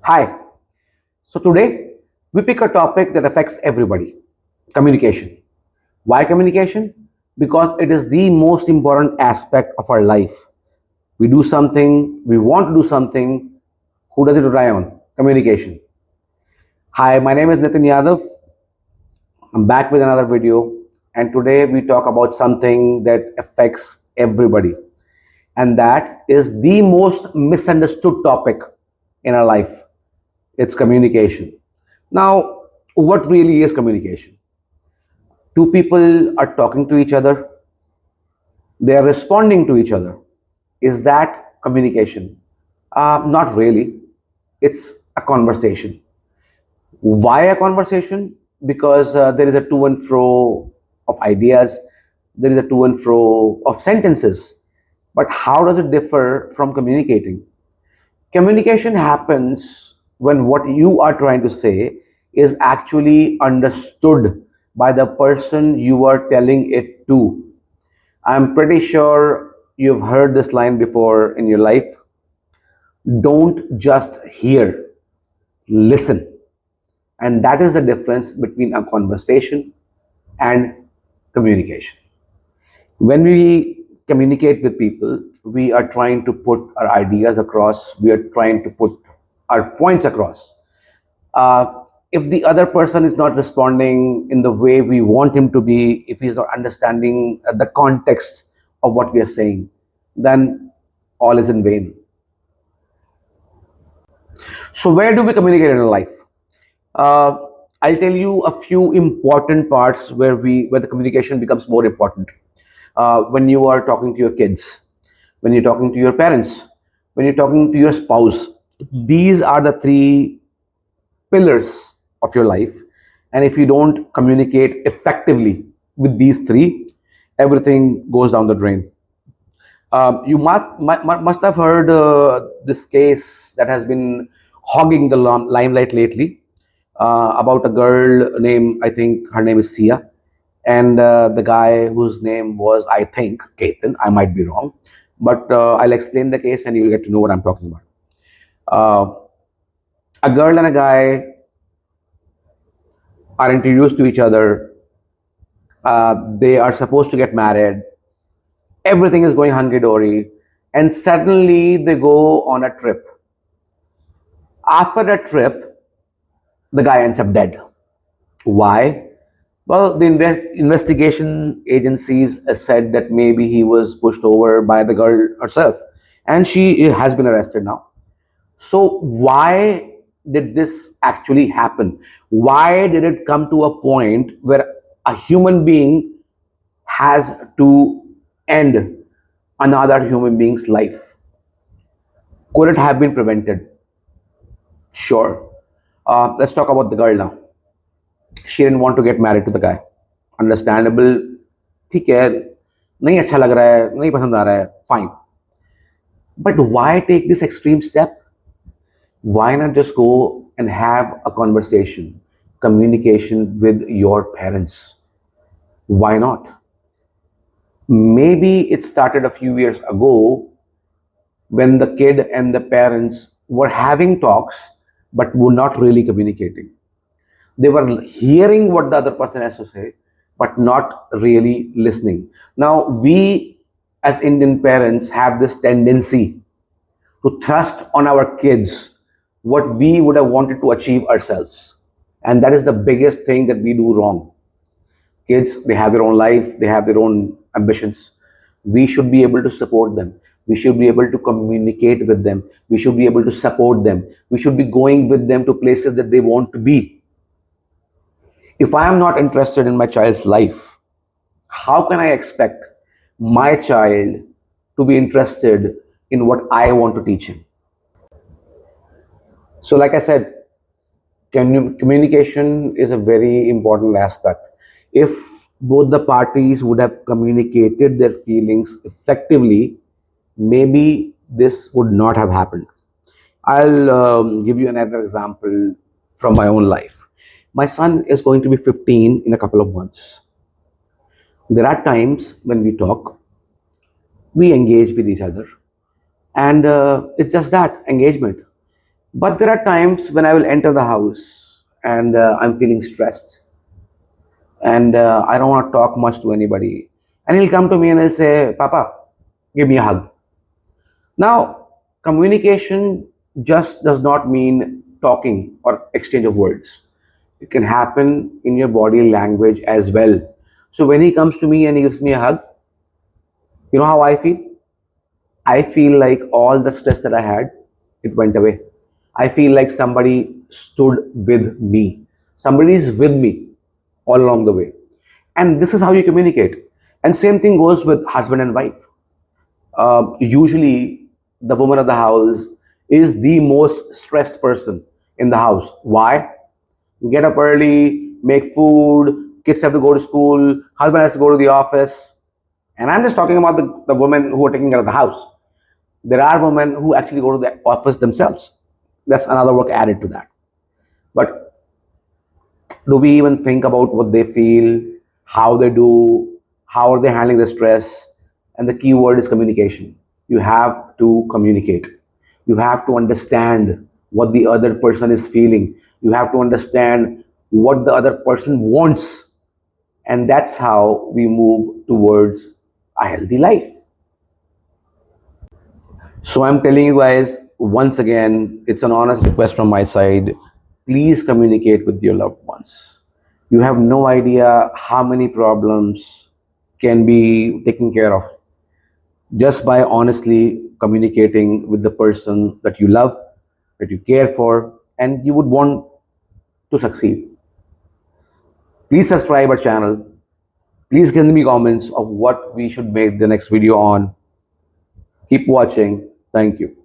Hi. So today we pick a topic that affects everybody, communication. Why communication? Because it is the most important aspect of our life. We do something, we want to do something. Who does it rely on? Communication. Hi, my name is Nitin Yadav. I'm back with another video, and today we talk about something that affects everybody, and that is the most misunderstood topic in our life. It's communication. Now, what really is communication? Two people are talking to each other, they are responding to each other. Is that communication? Not really. It's a conversation. Why a conversation? Because there is a to and fro of ideas, there is a to and fro of sentences. But how does it differ from communicating? Communication happens when what you are trying to say is actually understood by the person you are telling it to. I'm pretty sure you've heard this line before in your life. Don't just hear, listen. And that is the difference between a conversation and communication. When we communicate with people, we are trying to put our ideas across, we are trying to put our points across. If the other person is not responding in the way we want him to be, if he's not understanding the context of what we are saying, then all is in vain. So, where do we communicate in our life? Uh, I'll tell you a few important parts where the communication becomes more important. When you are talking to your kids, when you're talking to your parents, when you're talking to your spouse, these are the three pillars of your life. And if you don't communicate effectively with these three, everything goes down the drain. You must have heard this case that has been hogging the limelight lately, about a girl named, I think her name is Sia, and the guy whose name was, I think, Ketan. I might be wrong, but I'll explain the case and you'll get to know what I'm talking about. Uh, a girl and a guy are introduced to each other. They are supposed to get married. Everything is going hunky dory, and suddenly they go on a trip. After the trip, the guy ends up dead. Why? Well, the investigation agencies said that maybe he was pushed over by the girl herself, and she has been arrested now. So, why did this actually happen? Why did it come to a point where a human being has to end another human being's life? Could it have been prevented? Sure. Let's talk about the girl now. She didn't want to get married to the guy. Understandable. ठीक है, नहीं अच्छा लग रहा है, नहीं पसंद आ रहा है, fine. But why take this extreme step? Why not just go and have a conversation, communication with your parents? Why not? Maybe it started a few years ago when the kid and the parents were having talks but were not really communicating. They were hearing what the other person has to say but not really listening. Now, we as Indian parents have this tendency to thrust on our kids what we would have wanted to achieve ourselves. And that is the biggest thing that we do wrong. Kids, they have their own life, they have their own ambitions. We should be able to support them. We should be able to communicate with them. We should be able to support them. We should be going with them to places that they want to be. If I am not interested in my child's life, how can I expect my child to be interested in what I want to teach him? So, like I said, communication is a very important aspect. If both the parties would have communicated their feelings effectively, maybe this would not have happened. I'll give you another example from my own life. My son is going to be 15 in a couple of months. There are times when we talk, we engage with each other, and it's just that engagement. But there are times when I will enter the house and I'm feeling stressed and I don't want to talk much to anybody. And he'll come to me and he'll say, Papa, give me a hug. Now, communication just does not mean talking or exchange of words. It can happen in your body language as well. So when he comes to me and he gives me a hug, you know how I feel? I feel like all the stress that I had, it went away. I feel like somebody stood with me. Somebody is with me all along the way. And this is how you communicate. And same thing goes with husband and wife. Usually, the woman of the house is the most stressed person in the house. Why? Get up early, make food, kids have to go to school, husband has to go to the office. And I'm just talking about the women who are taking care of the house. There are women who actually go to the office themselves. That's another work added to that. But do we even think about what they feel, how they do, how are they handling the stress? And the key word is communication. You have to communicate. You have to understand what the other person is feeling. You have to understand what the other person wants. And that's how we move towards a healthy life. So I'm telling you guys once again, it's an honest request from my side. Please communicate with your loved ones. You have no idea how many problems can be taken care of just by honestly communicating with the person that you love, that you care for, and you would want to succeed. Please subscribe our channel. Please give me comments of what we should make the next video on. Keep watching. Thank you.